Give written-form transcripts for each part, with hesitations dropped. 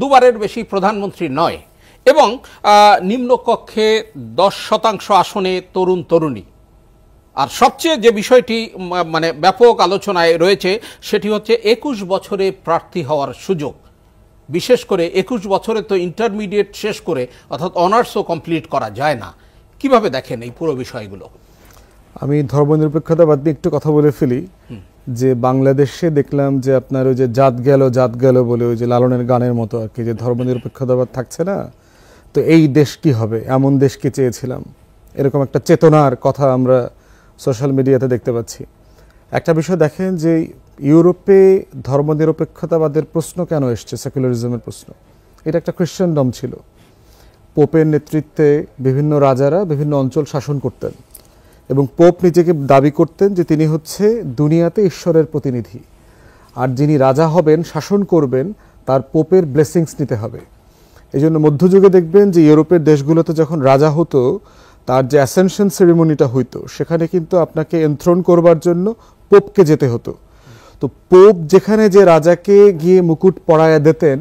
দুবারের বেশি প্রধানমন্ত্রী নয়, এবং নিম্নকক্ষে 10% আসনে তরুণ তরুণী। আর সবচেয়ে যে বিষয়টি মানে ব্যাপক আলোচনায় রয়েছে সেটি হচ্ছে 21 বছরে প্রার্থী হওয়ার সুযোগ। বিশেষ করে 21 বছরে তো ইন্টারমিডিয়েট শেষ করে অর্থাৎ অনার্সও কমপ্লিট করা যায় না। কিভাবে দেখেন এই পুরো বিষয়গুলো? আমি ধর্মনিরপেক্ষতাবাদ নিয়ে একটু কথা বলে ফেলি। যে বাংলাদেশে দেখলাম যে আপনার ওই যে জাত গেল বলে ওই যে লালনের গানের মতো আর কি, যে ধর্মনিরপেক্ষতাবাদ থাকছে না, তো এই দেশ কি হবে, এমন দেশকে চেয়েছিলাম, এরকম একটা চেতনার কথা আমরা সোশ্যাল মিডিয়াতে দেখতে পাচ্ছি। একটা বিষয় দেখেন যে ইউরোপে ধর্মনিরপেক্ষতাবাদের প্রশ্ন কেন এসছে, সেকুলারিজমের প্রশ্ন, এটা একটা খ্রিশ্চানডম ছিল। পোপের নেতৃত্বে বিভিন্ন রাজারা বিভিন্ন অঞ্চল শাসন করতেন এবং পোপ নিজেকে দাবি করতেন যে তিনি হচ্ছে দুনিয়াতে ঈশ্বরের প্রতিনিধি, আর যিনি রাজা হবেন, শাসন করবেন, তার পোপের ব্লেসিংস নিতে হবে। এই জন্য মধ্যযুগে দেখবেন যে ইউরোপের দেশগুলোতে যখন রাজা হতো, তার যে অ্যাসেনশন সেরিমনিটা হইতো, সেখানে কিন্তু আপনাকে এন্থ্রোন করবার জন্য পোপকে যেতে হতো। তো পোপ যেখানে যে রাজাকে গিয়ে মুকুট পরায়া দিতেন,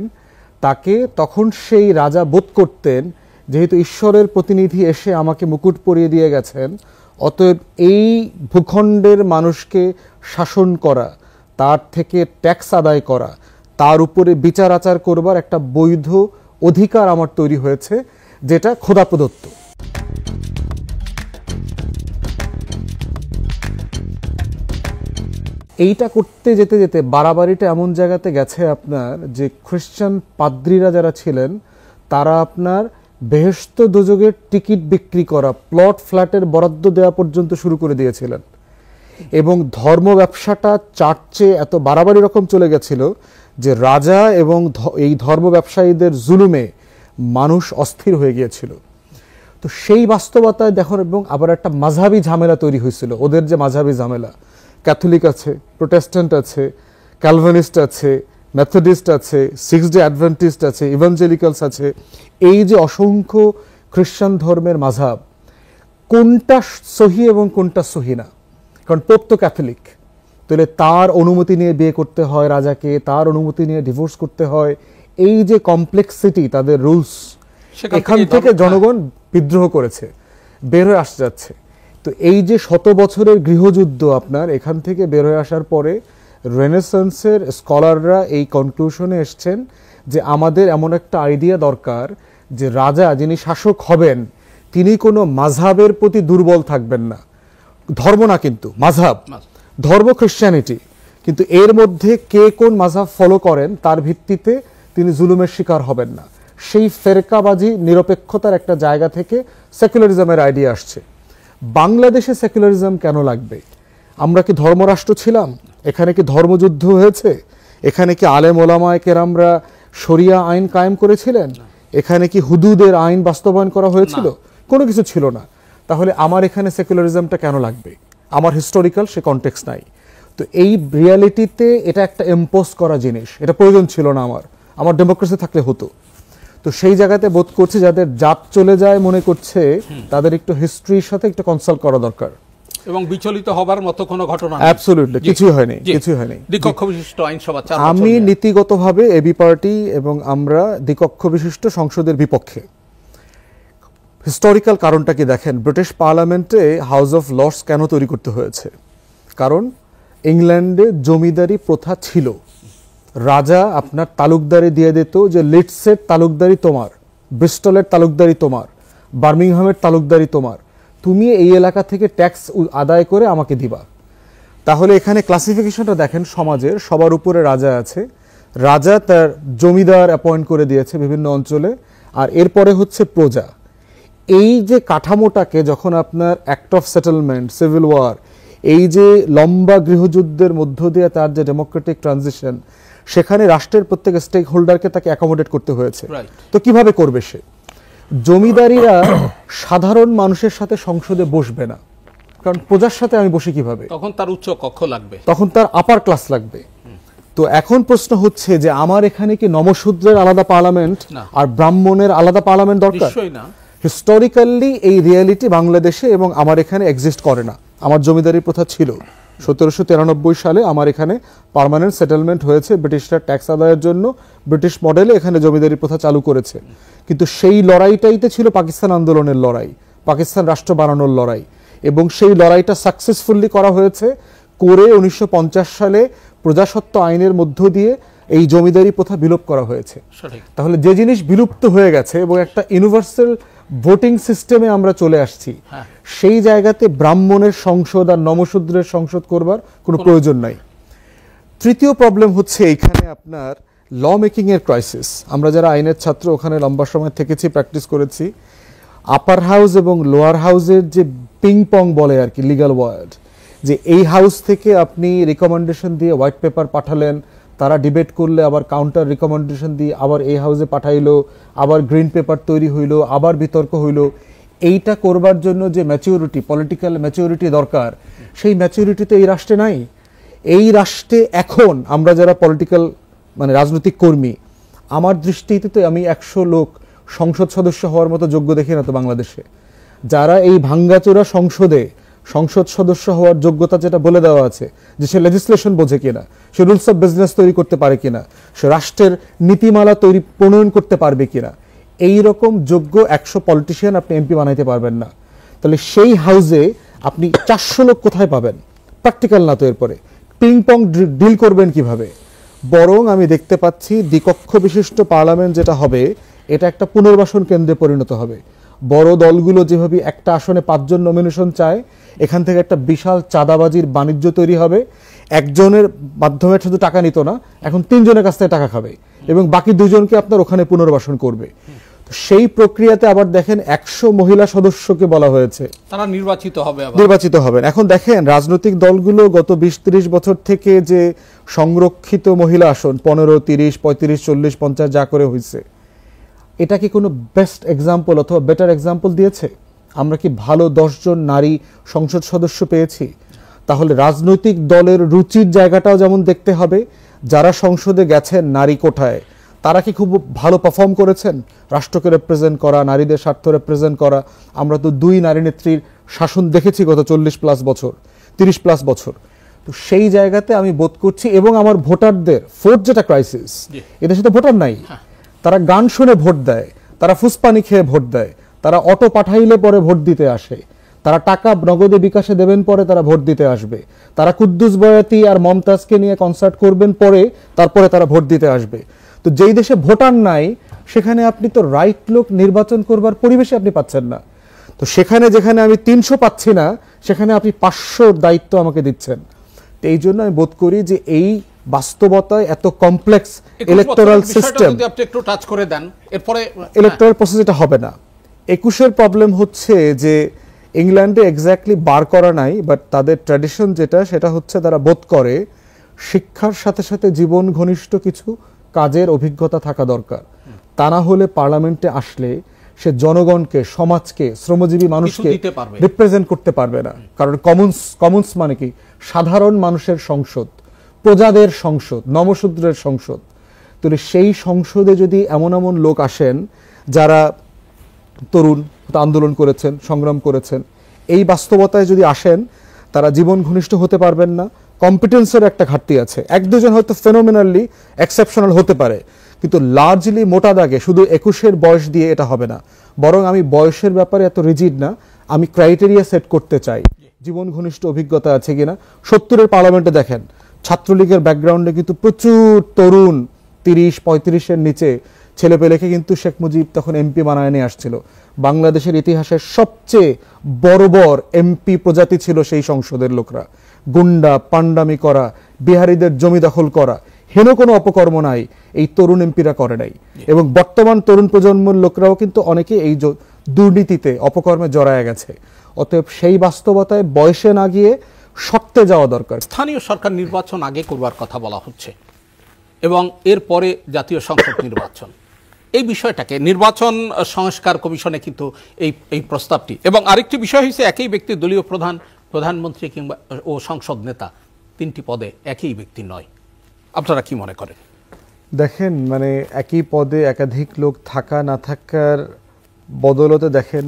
তাকে তখন সেই রাজা বোধ করতেন যেহেতু ঈশ্বরের প্রতিনিধি এসে আমাকে মুকুট পরিয়ে দিয়ে গেছেন, অতএব এই ভূখণ্ডের মানুষকে শাসন করা, তার থেকে ট্যাক্স আদায় করা, তার উপরে বিচার আচার করবার একটা বৈধ অধিকার আমার তৈরি হয়েছে, যেটা খোদা প্রদত্ত। এইটা করতে যেতে যেতে বাড়াবাড়িটা এমন জায়গাতে গেছে আপনার, যে খ্রিস্টান পাদ্রীরা যারা ছিলেন তারা আপনার বেহেশত দোজখের টিকিট বিক্রি করা, প্লট ফ্ল্যাটের বরাদ্দ দেওয়া পর্যন্ত শুরু করে দিয়েছিলেন। এবং ধর্ম ব্যবসাটা চার্চে এত বাড়াবাড়ি রকম চলে গেছিল যে রাজা এবং এই ধর্ম ব্যবসায়ীদের জুলুমে মানুষ অস্থির হয়ে গিয়েছিল। তো সেই বাস্তবতায় দেখুন, এবং আবার একটা মাঝহাবি ঝামেলা তৈরি হয়েছিল। ওদের যে মাঝহাবি ঝামেলা, ক্যাথলিক আছে, প্রোটেস্ট্যান্ট আছে, ক্যালভানিস্ট আছে, মেথডিস্ট আছে, সিক্স ডে অ্যাডভেন্টিস্ট আছে, ইভাঞ্জেলিক্যালস আছে, এই যে অসংখ্য খ্রিস্টান ধর্মের মাযহাব, কোনটা সহি এবং কোনটা সহি না? কারণ পোপ তো ক্যাথলিক, তাহলে তার অনুমতি নিয়ে বিয়ে করতে হয় রাজাকে, তার অনুমতি নিয়ে ডিভোর্স করতে হয়। এই যে কমপ্লেক্সিটি তাদের রুলস, এখান থেকে জনগণ বিদ্রোহ করেছে, বের হয়ে আসতে যাচ্ছে। তো এই যে 100 বছরের গৃহযুদ্ধ আপনার, এখান থেকে বের হয়ে আসার পরে রেনেসান্সের স্কলাররা এই কনক্লুশনে এসছেন যে আমাদের এমন একটা আইডিয়া দরকার যে রাজা যিনি শাসক হবেন তিনি কোনো মাযহাবের প্রতি দুর্বল থাকবেন না। ধর্ম না, কিন্তু মাযহাব, ধর্ম খ্রিস্টানিটি, কিন্তু এর মধ্যে কে কোন মাযহাব ফলো করেন তার ভিত্তিতে তিনি জুলুমের শিকার হবেন না। সেই ফেরকাবাজি নিরপেক্ষতার একটা জায়গা থেকে সেকুলারিজমের আইডিয়া আসছে। বাংলাদেশে সেকুলারিজম কেন লাগবে? আমরা কি ধর্মরাষ্ট্র ছিলাম? এখানে কি ধর্মযুদ্ধ হয়েছে? এখানে কি আলেম ওলামায়ে কেরামরা শরিয়া আইন কায়েম করেছিলেন? এখানে কি হুদুদের আইন বাস্তবায়ন করা হয়েছিল? কোনো কিছু ছিল না। তাহলে আমার এখানে সেকুলারিজমটা কেন লাগবে? আমার হিস্টোরিক্যাল সে কনটেক্সট নাই। তো এই রিয়ালিটিতে এটা একটা ইম্পোজ করা জিনিস, এটা প্রয়োজন ছিল না। আমার ডেমোক্রেসি থাকলে হতো। তো সেই জায়গাতে বোধ করছি যাদের জাত চলে যায় মনে করছে তাদের একটু হিস্ট্রির সাথে একটু কনসাল্ট করা দরকার। এবং বিচলিত হবার মতো কোনো ঘটনা অ্যাবসলিউটলি কিছুই হয়নি, কিছুই হয়নি। দ্বিকক্ষ বিশিষ্ট আইনসভা, আমি নীতিগতভাবে এবি পার্টি এবং আমরা দ্বিকক্ষ বিশিষ্ট সংসদের বিপক্ষে। হিস্টোরিক্যাল কারণটা কি দেখেন, ব্রিটিশ পার্লামেন্টে হাউস অফ লর্ডস কেন তৈরি করতে হয়েছে? কারণ ইংল্যান্ডে জমিদারি প্রথা ছিল। রাজা আপনার তালুকদারি দিয়ে দিত যে লিডসের তালুকদারি তোমার, ব্রিস্টলের তালুকদারি তোমার, বার্মিংহামের তালুকদারি তোমার, তুমি এই এলাকা থেকে ট্যাক্স আদায় করে আমাকে দিবা। তাহলে এখানে ক্লাসিফিকেশনটা দেখেন, সমাজের সবার উপরে রাজা আছে, রাজা তার জমিদার অ্যাপয়েন্ট করে দিয়েছে বিভিন্ন অঞ্চলে, আর এরপরে হচ্ছে প্রজা। এই যে কাঠামোটাকে যখন আপনার act of settlement, civil war, এই যে লম্বা গৃহযুদ্ধের মধ্য দিয়ে তার যে ডেমোক্রেটিক ট্রানজিশন, সেখানে রাষ্ট্রের প্রত্যেক স্টেক হোল্ডারকে তাকে অ্যাকোমোডেট করতে হয়েছে। তো কিভাবে করবে সে? জমিদারিরা সাধারণ মানুষের সাথে সংসদে বসবে না, কারণ প্রজার সাথে আমি বসি কিভাবে? তখন তার উচ্চ কক্ষ লাগবে, তখন তার আপার ক্লাস লাগবে। তো এখন প্রশ্ন হচ্ছে যে আমার এখানে কি নমশূদ্রের আলাদা পার্লামেন্ট আর ব্রাহ্মণের আলাদা পার্লামেন্ট দরকার? হিস্টোরিক্যালি এই রিয়ালিটি বাংলাদেশে এবং আমার এখানে এক্সিস্ট করে না। আমার জমিদারি প্রথা ছিল, 1793 সালে আমার এখানে পার্মানেন্ট সেটেলমেন্ট হয়েছে, ব্রিটিশরা ট্যাক্স আদায়ের জন্য ব্রিটিশ মডেলে এখানে জমিদারি প্রথা চালু করেছে। কিন্তু সেই লড়াইটাইতে ছিল পাকিস্তান আন্দোলনের লড়াই, পাকিস্তান রাষ্ট্র বানানোর লড়াই, এবং সেই লড়াইটা সাকসেসফুলি করা হয়েছে করে 1950 সালে প্রজাস্বত্ব আইনের মধ্য দিয়ে এই জমিদারি প্রথা বিলোপ করা হয়েছে। তাহলে যে জিনিস বিলুপ্ত হয়ে গেছে এবং একটা ইউনিভার্সাল ভোটিং সিস্টেমে আমরা চলে আসছি, সেই জায়গাতে ব্রাহ্মণের সংসদ আর নমশূদ্রের সংসদ করবার কোনো প্রয়োজন নাই। তৃতীয় প্রবলেম হচ্ছে এইখানে আপনার ল মেকিং এর ক্রাইসিস। আমরা যারা আইনের ছাত্র ওখানে লম্বা সময় থেকেছি, প্র্যাকটিস করেছি, আপার হাউস এবং লোয়ার হাউসের যে পিং পং বলে আর কি লিগ্যাল ওয়ার্ড, যে এই হাউস থেকে আপনি রিকমেন্ডেশন দিয়ে হোয়াইট পেপার পাঠালেন, তারা ডিবেট করলে আবার কাউন্টার রিকমেন্ডেশন দিয়ে আবার এই হাউসে পাঠাইলো, আবার গ্রিন পেপার তৈরি হইলো, আবার বিতর্ক হইলো। এইটা করবার জন্য যে ম্যাচিউরিটি, পলিটিক্যাল ম্যাচিউরিটি দরকার, সেই ম্যাচিউরিটি তো এই রাষ্ট্রে নাই। এই রাষ্ট্রে এখন আমরা যারা পলিটিক্যাল মানে রাজনৈতিক কর্মী, আমার দৃষ্টিতে তো আমি 100 লোক সংসদ সদস্য হওয়ার মতো যোগ্য দেখি না তো বাংলাদেশে। যারা এই ভাঙ্গাচোরা সংসদে সংসদ সদস্য হওয়ার যোগ্যতা যেটা বলে দেওয়া আছে, যে সে লেজিসলেশন বোঝে কিনা, সে রুলস অফ বিজনেস তৈরি করতে পারে কিনা, সে রাষ্ট্রের নীতিমালা প্রণয়ন করতে পারবে কিনা, এই রকম যোগ্য 100 পলিটিশিয়ান আপনি এমপি বানাইতে পারবেন না। তাহলে সেই হাউসে আপনি 400 লোক কোথায় পাবেন? প্র্যাকটিক্যাল না তো। এরপরে পিং পং ডিল করবেন কিভাবে? বরং আমি দেখতে পাচ্ছি দ্বিকক্ষ বিশিষ্ট পার্লামেন্ট যেটা হবে, এটা একটা পুনর্বাসন কেন্দ্রে পরিণত হবে। বড় দলগুলো যেভাবে একটা আসনে 5 জন নমিনেশন চায়, এখান থেকে একটা বিশাল চাঁদাবাজির বাণিজ্য তৈরি হবে। একজনের মাধ্যমে শুধু টাকা নিত না, এখন 3 জনের কাছ থেকে টাকা খাবে এবং বাকি 2 জনকে আপনার ওখানে পুনর্বাসন করবে। সেই প্রক্রিয়াতে আবার দেখেন 100 মহিলা সদস্যকে বলা হয়েছে, তারা নির্বাচিত হবেন। এখন দেখেন রাজনৈতিক দলগুলো গত 20-30 বছর থেকে যে সংরক্ষিত মহিলা আসন 15, 30, 35, 40, 50 যা করে হয়েছে, এটা কি কোনো বেস্ট এক্সাম্পল অথবা বেটার এক্সাম্পল দিয়েছে? আমরা কি ভালো 10 জন নারী সংসদ সদস্য পেয়েছি? তাহলে রাজনৈতিক দলের রুচির জায়গাটাও যেমন দেখতে হবে, যারা সংসদে গেছেন নারী কোঠায়, তারা কি খুব ভালো পারফর্ম করেছেন রাষ্ট্রকে রিপ্রেজেন্ট করা, নারীদের স্বার্থ রিপ্রেজেন্ট করা? আমরা তো 2 নারী নেত্রীর শাসন দেখেছি গত 40+ বছর, 30+ বছর। তো সেই জায়গাতে আমি বোধ করছি, এবং আমার ভোটারদের ভোট যেটা ক্রাইসিস, এদের সাথে ভোটার নাই। তারা গান শুনে ভোট দেয়, তারা ফুসপানি খেয়ে ভোট দেয়, তারা অটো পাঠাইলে পরে ভোট দিতে আসে, তারা টাকা নগদে বিকাশে দেবেন পরে তারা ভোট দিতে আসবে, তারা কুদ্দুস বয়াতি আর মমতাজকে নিয়ে কনসার্ট করবেন পরে, তারপরে তারা ভোট দিতে আসবে। তো যেই দেশে ভোটার নাই, সেখানে আপনি তো রাইট লোক নির্বাচন করবার পরিবেশে আপনি পাচ্ছেন না। তো সেখানে যেখানে আমি 300 পাচ্ছি না, সেখানে আপনি 500 দায়িত্ব আমাকে দিচ্ছেন। তো এই জন্য আমি বোধ করি যে এই বাস্তবতায় এত কমপ্লেক্স ইলেকটোরাল সিস্টেম, যদি আপনি একটু টাচ করে দেন, এরপরে ইলেকটোরাল প্রসেস এটা হবে না। 21-এর প্রবলেম হচ্ছে যে ইংল্যান্ডে এক্স্যাক্টলি বার করা নাই, বাট তাদের ট্র্যাডিশন যেটা, সেটা হচ্ছে তারা বোধ করে শিক্ষার সাথে সাথে জীবন ঘনিষ্ঠ কিছু কাজের অভিজ্ঞতা থাকা দরকার। তা না হলে পার্লামেন্টে আসলে সে জনগণকে, সমাজকে, শ্রমজীবী মানুষকে রিপ্রেজেন্ট করতে পারবে না। কারণ কমন্স মানে কি? সাধারণ মানুষের সংসদ, প্রজাদের সংসদ, নমশূদ্রের সংসদ। তাহলে সেই সংসদে যদি এমন এমন লোক আসেন যারা তরুণ, আন্দোলন করেছেন, সংগ্রাম করেছেন, এই বাস্তবতায় যদি আসেন, তারা জীবন ঘনিষ্ঠ হতে পারবেন না। কম্পিটেন্সের একটা ঘাটতি আছে। 1-2 জন হয়তো ফেনোমেনালি এক্সেপশনাল হতে পারে, কিন্তু লার্জলি মোটা দাগে শুধু 21-এর বয়স দিয়ে এটা হবে না। বরং আমি বয়সের ব্যাপারে এত রিজিড না, আমি ক্রাইটেরিয়া সেট করতে চাই জীবন ঘনিষ্ঠ অভিজ্ঞতা আছে কিনা। 70-এর পার্লামেন্টে দেখেন ছাত্রলীগের ব্যাকগ্রাউন্ডে কিন্তু প্রচুর তরুণ 30-35-এর নিচে ছেলেপেলেকে কিন্তু শেখ মুজিব তখন এমপি বানায় নিয়ে আসছিল। বাংলাদেশের ইতিহাসের সবচেয়ে বর্বর এমপি প্রজাতি ছিল সেই সংসদের লোকরা। গুন্ডা, পান্ডামি করা, বিহারীদের জমি দখল করা, হেন কোনো অপকর্ম নাই এই তরুণ এমপিরা করে নাই। এবং বর্তমান তরুণ প্রজন্মের লোকরাও কিন্তু অনেকে এই দুর্নীতিতে, অপকর্মে জড়ায় গেছে। অতএব সেই বাস্তবতায় বয়সে না গিয়ে শর্তে যাওয়া দরকার। স্থানীয় সরকার নির্বাচন আগে করবার কথা বলা হচ্ছে এবং এরপরে জাতীয় সংসদ নির্বাচন। এই বিষয়টাকে নির্বাচন সংস্কার কমিশনে কিন্তু এই প্রস্তাবটি, এবং আরেকটি বিষয় হচ্ছে একই ব্যক্তি দলীয় প্রধান, প্রধানমন্ত্রী কিংবা ও সংসদ নেতা, 3টি পদে একই ব্যক্তি নয়। আপনারা কি মনে করেন? দেখেন, মানে একই পদে একাধিক লোক থাকা না থাকার বদলতে দেখেন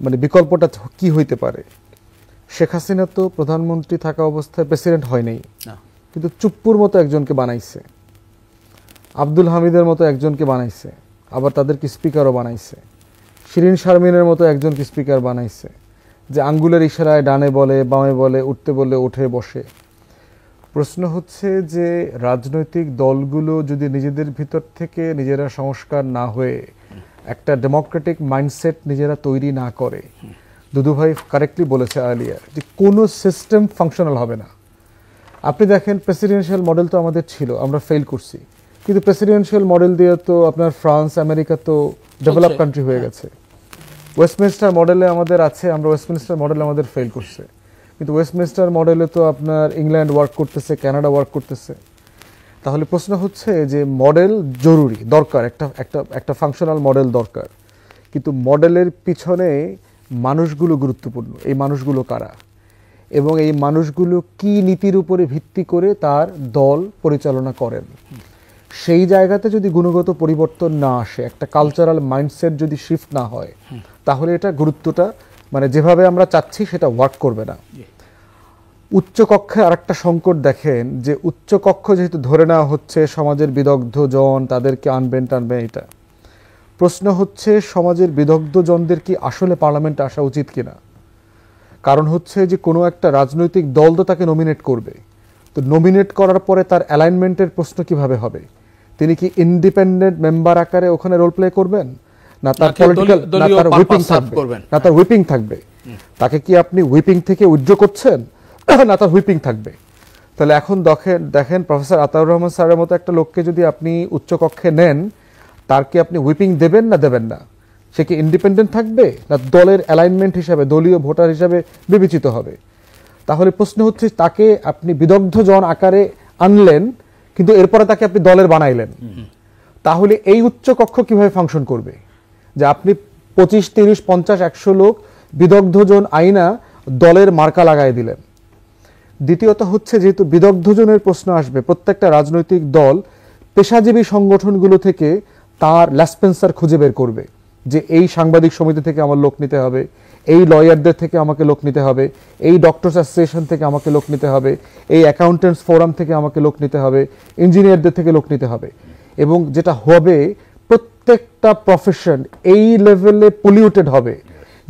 মানে বিকল্পটা কি হইতে পারে। শেখ হাসিনা তো প্রধানমন্ত্রী থাকা অবস্থায় প্রেসিডেন্ট হয় নাই, না। কিন্তু চুপ্পুর মতো একজনকে বানাইছে, আব্দুল হামিদের মতো একজনকে বানাইছে, আবার তাদেরকে স্পিকারও বানাইছে, শিরিন শারমিনের মতো একজনকে স্পিকার বানাইছে, যে আঙ্গুলের ইশারায় ডানে বলে বামে বলে উঠতে বলে ওঠে বসে। প্রশ্ন হচ্ছে যে রাজনৈতিক দলগুলো যদি নিজেদের ভিতর থেকে নিজেরা সংস্কার না হয়ে একটা ডেমোক্রেটিক মাইন্ডসেট নিজেরা তৈরি না করে, দুদুভাই কারেক্টলি বলেছে আর্লিয়ার যে কোনো সিস্টেম ফাংশনাল হবে না। আপনি দেখেন প্রেসিডেন্সিয়াল মডেল তো আমাদের ছিল, আমরা ফেল করছি, কিন্তু প্রেসিডেন্সিয়াল মডেল দিয়ে তো আপনার ফ্রান্স আমেরিকা তো ডেভেলপ কান্ট্রি হয়ে গেছে। ওয়েস্টমিনস্টার মডেলে আমাদের আছে, আমরা ওয়েস্টমিনস্টার মডেলে আমাদের ফেল করছে, কিন্তু ওয়েস্টমিনস্টার মডেলে তো আপনার ইংল্যান্ড ওয়ার্ক করতেছে, কানাডা ওয়ার্ক করতেছে। তাহলে প্রশ্ন হচ্ছে যে মডেল জরুরি, দরকার, একটা ফাংশনাল মডেল দরকার, কিন্তু মডেলের পিছনে মানুষগুলো গুরুত্বপূর্ণ। এই মানুষগুলো কারা এবং এই মানুষগুলো কি নীতির উপরে ভিত্তি করে তার দল পরিচালনা করেন, সেই জায়গাতে যদি গুণগত পরিবর্তন না আসে, একটা কালচারাল মাইন্ডসেট যদি শিফট না হয়, তাহলে এটা গুরুত্বটা মানে যেভাবে আমরা চাচ্ছি সেটা ওয়ার্ক করবে না। উচ্চকক্ষে আরেকটা সংকট দেখেন যে উচ্চকক্ষ যেহেতু ধরে নেওয়া হচ্ছে সমাজের বিদগ্ধ জন, তাদেরকে আনবেন টানবেন, এটা প্রশ্ন হচ্ছে সমাজের বিদগ্ধ জনদের কি আসলে পার্লামেন্টে আসা উচিত কিনা। কারণ হচ্ছে যে কোনো একটা রাজনৈতিক দল তো তাকে নমিনেট করবে, তো নমিনেট করার পরে তার অ্যালাইনমেন্টের প্রশ্ন কিভাবে হবে? তিনি কি ইন্ডিপেন্ডেন্ট মেম্বার আকারে ওখানে রোল প্লে করবেন, না তার পলিটিক্যাল, না তার হুইপিং থাকবে, না তার হুইপিং থাকবে? তাকে কি আপনি হুইপিং থেকে উইথড্র করছেন, না তার হুইপিং থাকবে? তাহলে এখন দেখেন প্রফেসর আতাউর রহমান স্যারের মতো একটা লোককে যদি আপনি উচ্চকক্ষে নেন, তার কি আপনি হুইপিং দেবেন না দেবেন না? সে কি ইন্ডিপেন্ডেন্ট থাকবে, না দলের অ্যালাইনমেন্ট হিসাবে, দলীয় ভোটার হিসাবে বিবেচিত হবে? তাহলে প্রশ্ন হচ্ছে তাকে আপনি বিদগ্ধ জন আকারে আনলেন, কিন্তু এরপরে তাকে আপনি দলের বানাইলেন, তাহলে এই উচ্চকক্ষ কিভাবে ফাংশন করবে? যে আপনি 25, 30, 50, 100 লোক বিদগ্ধজন আইনা দলের মার্কা লাগাই দিলেন। দ্বিতীয়ত হচ্ছে যেহেতু বিদগ্ধজনের প্রশ্ন আসবে, প্রত্যেকটা রাজনৈতিক দল পেশাজীবী সংগঠনগুলো থেকে তার ল্যাসপেন্সার খুঁজে বের করবে যে এই সাংবাদিক সমিতি থেকে আমার লোক নিতে হবে, এই লয়ারদের থেকে আমাকে লোক নিতে হবে, এই ডক্টরস অ্যাসোসিয়েশন থেকে আমাকে লোক নিতে হবে, এই অ্যাকাউন্টেন্টস ফোরাম থেকে আমাকে লোক নিতে হবে, ইঞ্জিনিয়ারদের থেকে লোক নিতে হবে। এবং যেটা হবে প্রত্যেকটা প্রফেশন এই লেভেলে পলিউটেড হবে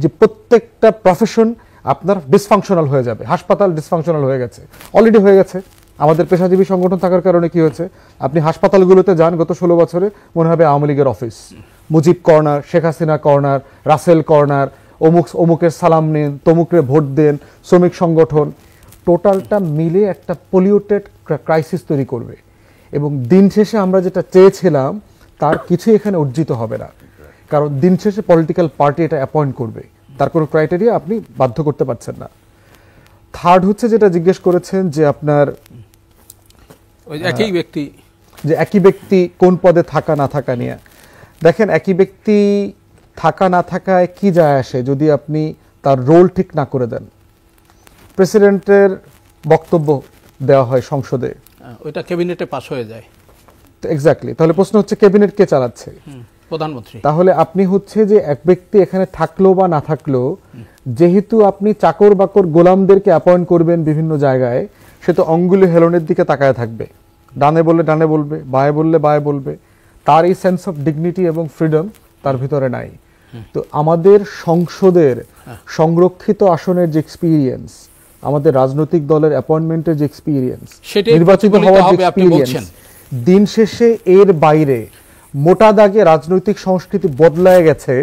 যে প্রত্যেকটা প্রফেশন আপনার ডিসফাংশনাল হয়ে যাবে। হাসপাতাল ডিসফাংশনাল হয়ে গেছে, অলরেডি হয়ে গেছে। আমাদের পেশাজীবী সংগঠন থাকার কারণে কি হয়েছে, আপনি হাসপাতালগুলোতে যান, গত 16 বছরে মনে হবে আওয়ামী লীগের office, Mujib corner, Sheikh Hasina corner, Russel corner, অমুকের সালাম নিন, তমুকরে ভোট দেন, শ্রমিক সংগঠন, টোটালটা মিলে একটা পলিউটেড ক্রাইসিস তৈরি করবে। এবং দিন শেষে আমরা যেটা চেয়েছিলাম তার কিছু এখানে অর্জিত হবে না, কারণ দিন শেষে পলিটিক্যাল পার্টি এটা অ্যাপয়েন্ট করবে, তার কোনো ক্রাইটেরিয়া আপনি বাধ্য করতে পারছেন না। থার্ড হচ্ছে যেটা জিজ্ঞেস করেছেন যে আপনার একই ব্যক্তি কোন পদে থাকা না থাকা নিয়ে। দেখেন, একই ব্যক্তি থাকা না থাকায় কি যায় আসে যদি আপনি তার রোল ঠিক না করে দেন। প্রেসিডেন্টের বক্তব্য দেওয়া হয় সংসদে, ওইটা ক্যাবিনেটে পাস হয়ে যায়। এক্স্যাক্টলি। তাহলে প্রশ্ন হচ্ছে ক্যাবিনেট কে চালাচ্ছে? প্রধানমন্ত্রী। তাহলে আপনি হচ্ছে যে এক ব্যক্তি এখানে থাকলো বা না থাকলো, যেহেতু আপনি চাকর বাকর গোলামদেরকে অ্যাপয়েন্ট করবেন বিভিন্ন জায়গায়, সে তো অঙ্গুলি হেলনের দিকে তাকায় থাকবে, ডানে বললে ডানে বলবে, বায়ে বললে বায়ে বলবে। তার এই সেন্স অফ ডিগনিটি এবং ফ্রিডম তার ভিতরে নাই। তো আমাদের সংসদের সংরক্ষিত আসনের যে এক্সপিরিয়েন্স, আমাদের রাজনৈতিক দলের অ্যাপয়েন্টমেন্টের যে এক্সপিরিয়েন্স, নির্বাচিত হওয়ার যে এক্সপিরিয়েন্স, দিন শেষে এর বাইরে মোটা দাগে রাজনৈতিক সংস্কৃতি বদলায় গেছে,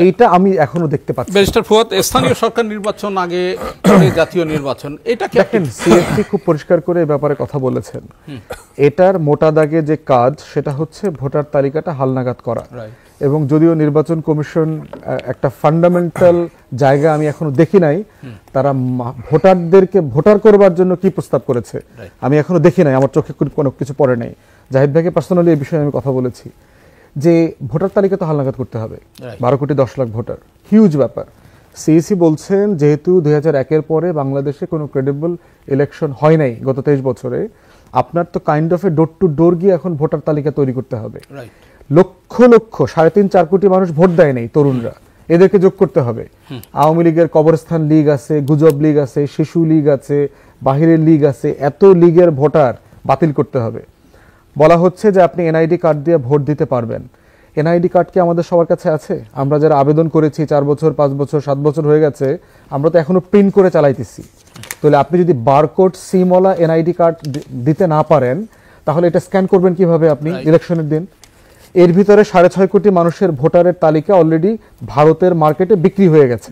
এইটা আমি এখনো দেখতে পাচ্ছি। ব্যারিস্টার ফুয়াদ, স্থানীয় সরকার নির্বাচন আগে জাতীয় নির্বাচন, এটা দেখেন সিএসপি খুব পরিষ্কার করে এই ব্যাপারে কথা বলেছেন। এটার মোটা দাগে যে কাজ সেটা হচ্ছে ভোটার তালিকাটা হালনাগাদ করা। এবং যদিও নির্বাচন কমিশন একটা ফান্ডামেন্টাল জায়গা আমি এখনো দেখি নাই, তারা ভোটারদেরকে ভোটার করবার জন্য কি প্রস্তাব করেছে আমি এখনো দেখি নাই, আমার চোখে কোনো কিছু পড়ে নাই। জাহিদ ভাইকে পার্সোনালি এই বিষয়ে আমি কথা বলেছি যে ভোটার তালিকা তো হালনাগাদ করতে হবে। 12 কোটি 10 লাখ ভোটার, হিউজ ব্যাপার। সিইসি বলছেন যেহেতু 2001-এর পরে বাংলাদেশে কোনো ক্রেডিবল ইলেকশন হয় নাই গত 23 বছরে, আপনার তো kind of a door to door গিয়ে এখন ভোটার তালিকা তৈরি করতে হবে। লক্ষ লক্ষ 3.5-4 কোটি মানুষ ভোট দেয় নাই, তরুণরা, এদেরকে যোগ করতে হবে। আওয়ামী লীগের কবরস্থান লীগ আছে, গুজব লীগ আছে, শিশু লীগ আছে, বাহিরের লীগ আছে, এত লীগের ভোটার বাতিল করতে হবে। বলা হচ্ছে যে আপনি এনআইডি কার্ড দিয়ে ভোট দিতে পারবেন। এনআইডি কার্ড কি আমাদের সবার কাছে আছে? আমরা যারা আবেদন করেছি 4 বছর 5 বছর 7 বছর হয়ে গেছে, আমরা তো এখনো প্রিন্ট করে চালাইতেছি। তাহলে আপনি যদি বারকোড সিমওয়ালা এনআইডি কার্ড দিতে না পারেন, তাহলে এটা স্ক্যান করবেন কিভাবে আপনি ইলেকশনের দিন? এর ভিতরে 6.5 কোটি মানুষের ভোটারের তালিকা অলরেডি ভারতের মার্কেটে বিক্রি হয়ে গেছে,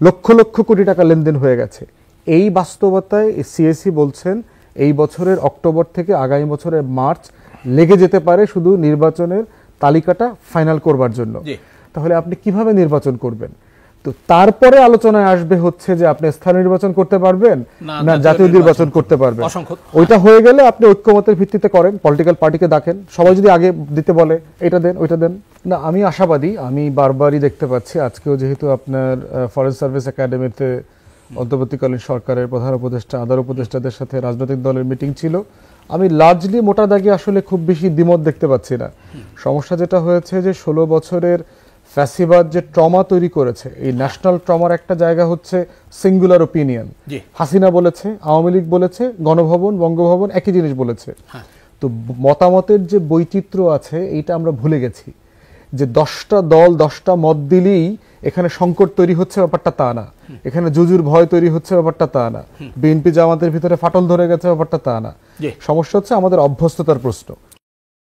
লক্ষ লক্ষ কোটি টাকা লেনদেন হয়ে গেছে। এই বাস্তবতায় সিএসি বলছেন এই বছরের অক্টোবর থেকে আগামী বছরের মার্চ লেগে যেতে পারে শুধু নির্বাচনের তালিকাটা ফাইনাল করবার জন্য। তাহলে আপনি কিভাবে নির্বাচন করবেন? তো তারপরে আলোচনায় আসবে হচ্ছে যে আপনি স্থানীয় নির্বাচন করতে পারবেন না জাতীয় নির্বাচন করতে পারবেন। ওইটা হয়ে গেলে আপনি ঐক্যমতের ভিত্তিতে করেন, পলিটিক্যাল পার্টিকে ডাকেন, সবাই যদি আগে দিতে বলে এটা দেন ওইটা দেন। না, আমি আশাবাদী। আমি বারবারই দেখতে পাচ্ছি, আজকেও যেহেতু আপনার ফরেস্ট সার্ভিস একাডেমিতে অন্তর্বর্তীকালীন সরকারের প্রধান উপদেষ্টা, আদার উপদেষ্টাদের সাথে রাজনৈতিক দলের মিটিং ছিল, আমি লার্জলি মোটা দাগে আসলে খুব বেশি দ্বিমত দেখতে পাচ্ছি না। সমস্যা যেটা হয়েছে যে 16 বছরের ফ্যাসিবাদ যে ট্রমা তৈরি করেছে, এই ন্যাশনাল ট্রমার একটা জায়গা হচ্ছে সিঙ্গুলার ওপিনিয়ন। হাসিনা বলেছে, আওয়ামী লীগ বলেছে, গণভবন, বঙ্গভবন একই জিনিস বলেছে। তো মতামতের যে বৈচিত্র্য আছে এইটা আমরা ভুলে গেছি। যে 10টা দল 10টা মত দিলেই এখানে সংকট তৈরি হচ্ছে ব্যাপারটা তা না, এখানে জুজুর ভয় তৈরি হচ্ছে ব্যাপারটা তা না, বিএনপি জামাতের ভিতরে ফাটল ধরে গেছে ব্যাপারটা তা না। সমস্যা হচ্ছে আমাদের অভ্যস্ততার প্রশ্ন।